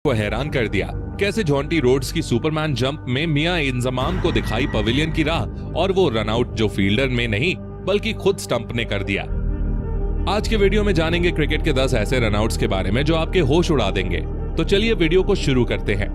को हैरान कर दिया। कैसे जॉन्टी रोड्स की सुपरमैन जंप में मियां इंजमाम को दिखाई पवेलियन की राह और वो रनआउट जो फील्डर में नहीं बल्कि खुद स्टंप ने कर दिया। आज के वीडियो में जानेंगे क्रिकेट के 10 ऐसे रनआउट्स के बारे में जो आपके होश उड़ा देंगे। तो चलिए वीडियो को शुरू करते हैं।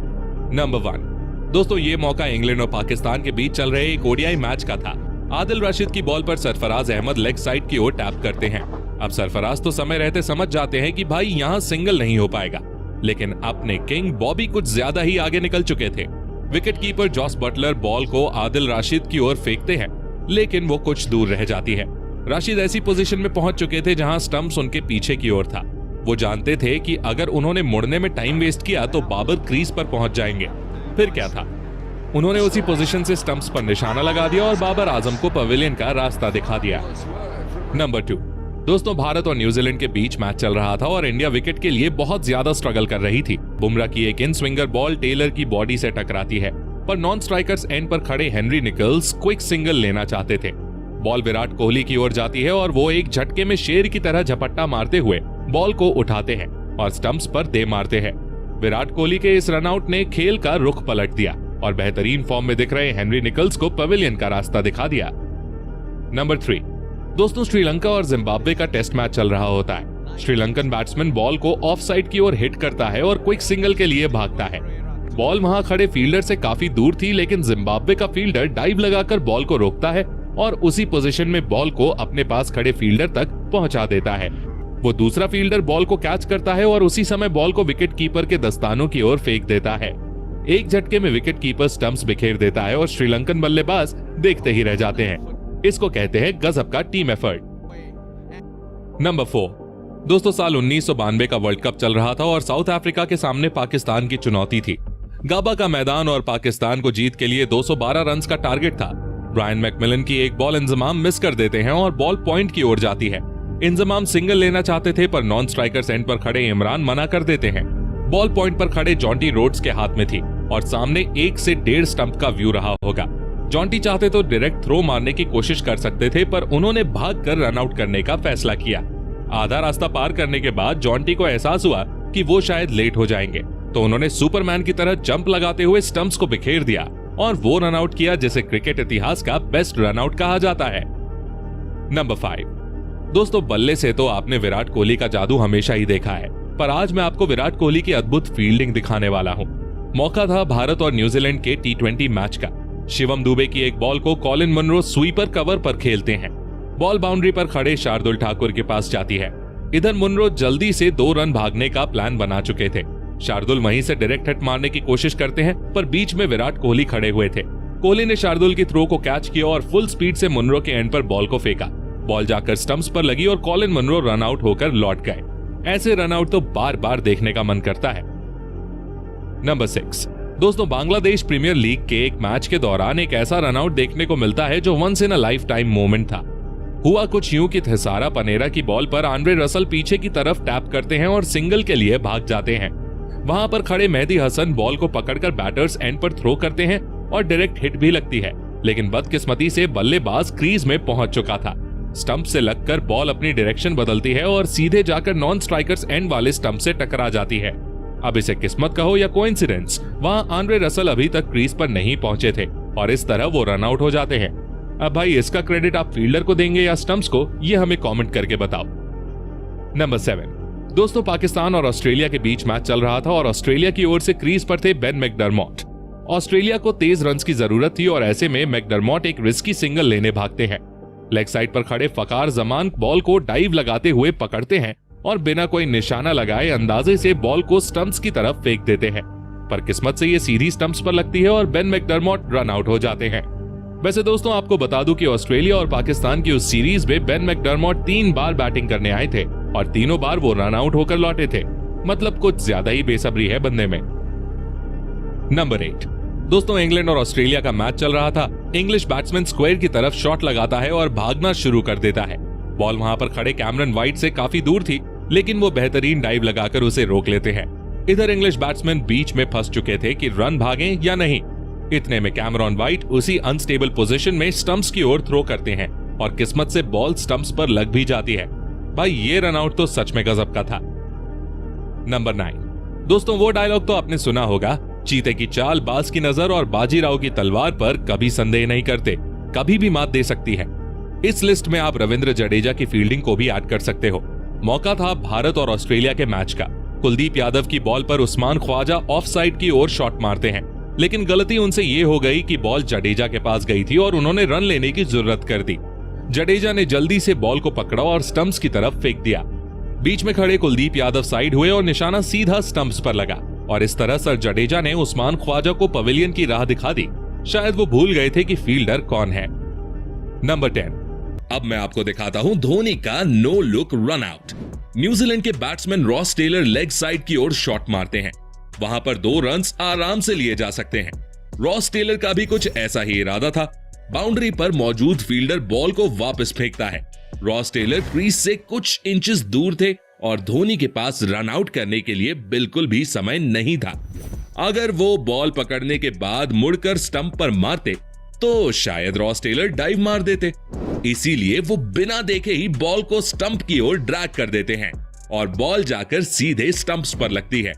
नंबर 1 दोस्तों, ये मौका इंग्लैंड और पाकिस्तान के बीच चल रहे एक ओडीआई मैच का था। आदिल रशीद की बॉल पर सरफराज अहमद लेग साइड की ओर टैप करते हैं। अब सरफराज तो समय रहते समझ जाते हैं कि भाई यहां सिंगल नहीं हो पाएगा, लेकिन अपने किंग बॉबी कुछ ज्यादा ही आगे निकल चुके थे। Wicket keeper Jos Buttler ball को आदिल रशीद की ओर फेंकते हैं, लेकिन वो कुछ दूर रह जाती है। रशीद ऐसी पोजीशन में पहुंच चुके थे जहां स्टंप्स उनके पीछे की ओर था। वो जानते थे कि अगर उन्होंने मुड़ने में टाइम वेस्ट किया तो बाबर क्रीज पर पहुंच जाएंगे। फिर क्या था, उन्होंने उसी पोजीशन से स्टंप्स पर निशाना लगा दिया और बाबर आजम को पवेलियन का रास्ता दिखा दिया। नंबर 2 दोस्तों, भारत और न्यूजीलैंड के बीच मैच चल रहा था और इंडिया विकेट के लिए बहुत ज्यादा स्ट्रगल कर रही थी। बुमराह की एक इन स्विंगर बॉल टेलर की बॉडी से टकराती है, पर नॉन स्ट्राइकर्स एंड पर खड़े हेनरी निकल्स क्विक सिंगल लेना चाहते थे। बॉल विराट कोहली की ओर जाती है और वो एक झटके में शेर की तरह झपट्टा मारते हुए बॉल को उठाते हैं और स्टंप्स पर दे मारते हैं। विराट कोहली के इस रनआउट ने खेल का रुख पलट दिया और बेहतरीन फॉर्म में दिख रहे हेनरी निकल्स को पवेलियन का रास्ता दिखा दिया। नंबर 3 दोस्तों, श्रीलंका और जिम्बाब्वे का टेस्ट मैच चल रहा होता है। श्रीलंकन बैट्समैन बॉल को ऑफ साइड की ओर हिट करता है और क्विक सिंगल के लिए भागता है। बॉल वहां खड़े फील्डर से काफी दूर थी, लेकिन जिम्बाब्वे का फील्डर डाइव लगाकर बॉल को रोकता है और उसी पोजीशन में बॉल को अपने पास खड़े फील्डर तक पहुंचा देता है। वो दूसरा फील्डर बॉल को कैच करता है और उसी समय बॉल को विकेट कीपर के दस्तानों की ओर फेंक देता है। एक झटके में विकेट कीपर स्टंप्स बिखेर देता है और श्रीलंकन बल्लेबाज देखते ही रह जाते हैं। इसको कहते हैं गजब का टीम एफर्ट। नंबर 4 दोस्तों, साल 1992 का वर्ल्ड कप चल रहा था और साउथ अफ्रीका के सामने पाकिस्तान की चुनौती थी। गाबा का मैदान और पाकिस्तान को जीत के लिए 212 रन का टारगेट था। ब्रायन मैकमिलन की एक बॉल इंजमाम मिस कर देते हैं और बॉल पॉइंट की ओर जाती है। इंजमाम सिंगल लेना चाहते थे, पर नॉन स्ट्राइकर्स एंड पर खड़े इमरान मना कर देते हैं। बॉल पॉइंट पर खड़े जॉन्टी रोड्स के हाथ में थी और सामने 1 से 1.5 स्टंप का व्यू रहा होगा। जॉन्टी चाहते तो डायरेक्ट थ्रो मारने की कोशिश कर सकते थे, पर उन्होंने भागकर रन आउट करने का फैसला किया। आधा रास्ता पार करने के बाद जॉन्टी को एहसास हुआ कि वो शायद लेट हो जाएंगे, तो उन्होंने सुपरमैन की तरह जंप लगाते हुए स्टंप्स को बिखेर दिया और वो रन आउट किया जिसे क्रिकेट इतिहास का बेस्ट रन आउट कहा जाता है। नंबर 5 दोस्तों, बल्ले से तो आपने विराट कोहली का जादू हमेशा ही देखा है, पर आज मैं आपको विराट कोहली की अद्भुत फील्डिंग दिखाने वाला हूं। मौका था भारत और न्यूजीलैंड के T20 मैच का। शिवम दुबे की एक बॉल को कॉलिन मुनरो स्वीपर कवर पर खेलते हैं। बॉल बाउंड्री पर खड़े शार्दुल ठाकुर के पास जाती है। इधर मुनरो जल्दी से 2 रन भागने का प्लान बना चुके थे। शार्दुल वहीं से डायरेक्ट हिट मारने की कोशिश करते हैं, पर बीच में विराट कोहली खड़े हुए थे। कोहली ने शार्दुल की थ्रो को कैच किया और फुल स्पीड से मुनरो के एंड पर बॉल को फेंका। बॉल जाकर स्टंप्स पर लगी और कॉलिन मुनरो रन आउट होकर लौट गए। ऐसे रन आउट तो बार बार देखने का मन करता है। नंबर 6 दोस्तों, बांग्लादेश प्रीमियर लीग के एक मैच के दौरान एक ऐसा रन आउट देखने को मिलता है जो once in a life time moment था। हुआ कुछ यूं कि थिसारा पनेरा की बॉल पर आंद्रे रसल पीछे की तरफ टैप करते हैं और सिंगल के लिए भाग जाते हैं। वहां पर खड़े मेहदी हसन बॉल को पकड़कर बैटर्स एंड पर थ्रो करते हैं और डायरेक्ट हिट भी लगती है, लेकिन बदकिस्मती से बल्लेबाज क्रीज में पहुंच चुका था। स्टंप से लगकर बॉल अपनी डायरेक्शन बदलती है और सीधे जाकर नॉन स्ट्राइकर्स एंड वाले स्टंप से टकरा जाती है। अब इसे किस्मत कहो या कोइंसिडेंस, वहां आंद्रे रसल अभी तक क्रीज पर नहीं पहुंचे थे और इस तरह वो रन आउट हो जाते हैं। अब भाई इसका क्रेडिट आप फील्डर को देंगे या स्टंप्स को, ये हमें कमेंट करके बताओ। नंबर 7 दोस्तों, पाकिस्तान और ऑस्ट्रेलिया के बीच मैच चल रहा था और ऑस्ट्रेलिया की ओर से क्रीज पर थे बेन मैकडरमॉट। ऑस्ट्रेलिया को तेज रन्स की जरूरत थी और ऐसे में मैकडरमॉट एक रिस्की सिंगल लेने भागते हैं। लेग साइड पर खड़े फकार जमान बॉल को डाइव लगाते हुए पकड़ते हैं और बिना कोई निशाना लगाए अंदाजे से बॉल को स्टंप्स की तरफ फेंक देते हैं, पर किस्मत से ये सीधी स्टंप्स पर लगती है और बेन मैकडरमॉट रन आउट हो जाते हैं। वैसे दोस्तों, आपको बता दूं कि ऑस्ट्रेलिया और पाकिस्तान की उस सीरीज में बेन मैकडरमॉट 3 बार बैटिंग करने आए थे और तीनों बार वो रन आउट होकर लौटे थे। मतलब कुछ ज्यादा ही बेसब्री है बंदे में। नंबर 8 दोस्तों, इंग्लैंड और ऑस्ट्रेलिया का मैच चल रहा था। इंग्लिश बैट्समैन स्क्वायर की तरफ शॉट लगाता है और भागना शुरू कर देता है। बॉल वहां पर खड़े कैमरन वाइट से काफी दूर थी, लेकिन वो बेहतरीन डाइव लगाकर उसे रोक लेते हैं। इधर इंग्लिश बैट्समैन बीच में फंस चुके थे कि रन भागें या नहीं। इतने में कैमरन वाइट उसी अनस्टेबल पोजीशन में स्टंप्स की ओर थ्रो करते हैं और किस्मत से बॉल स्टंप्स पर लग भी जाती है। भाई ये रन आउट तो सच में गजब का था। नंबर 9 दोस्तों वो डायलॉग तो आपने सुना होगा, चीते की चाल, बाज की नजर और बाजीराव की तलवार पर कभी संदेह नहीं करते, कभी भी मात दे सकती है। इस लिस्ट में आप रविंद्र जडेजा की फील्डिंग को भी ऐड कर सकते हो। मौका था भारत और ऑस्ट्रेलिया के मैच का। कुलदीप यादव की बॉल पर उस्मान ख्वाजा ऑफ साइड की ओर शॉट मारते हैं, लेकिन गलती उनसे ये हो गई कि बॉल जडेजा के पास गई थी और उन्होंने रन लेने की जरूरत कर दी। जडेजा ने जल्दी से बॉल को पकड़ा और स्टंप्स की तरफ फेंक दिया। बीच में खड़े कुलदीप यादव साइड हुए और निशाना सीधा स्टंप्स पर लगा, और इस तरह सर जडेजा ने उस्मान ख्वाजा को पवेलियन की राह दिखा दी। शायद वो भूल गए थे कि फील्डर कौन है। नंबर 10। अब मैं आपको दिखाता हूं धोनी का no look run out. New Zealand के batsman Ross Taylor leg side की ओर शॉट मारते हैं। वहां पर 2 रन्स आराम से लिए जा सकते हैं। रॉस टेलर का भी कुछ ऐसा ही इरादा था। बाउंड्री पर मौजूद फील्डर बॉल को वापस फेंकता है। रॉस टेलर क्रीज से कुछ इंचेस दूर थे और धोनी के पास रन आउट करने के लिए बिल्कुल भी समय नहीं था। अगर वो बॉल पकड़ने के बाद मुड़कर स्टंप पर मारते तो शायद रॉस टेलर डाइव मार देते। इसीलिए वो बिना देखे ही बॉल को स्टंप की ओर ड्रैग कर देते हैं और बॉल जाकर सीधे स्टंप्स पर लगती है।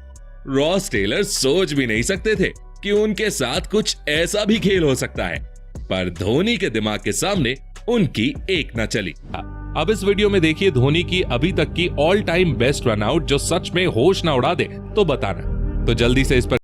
रॉस टेलर सोच भी नहीं सकते थे कि उनके साथ कुछ ऐसा भी खेल हो सकता है, पर धोनी के दिमाग के सामने उनकी एक न चली। अब इस वीडियो में देखिए धोनी की अभी तक की all time best run out जो सच में होश न उड़ा दे तो बताना। तो जल्दी से इस पर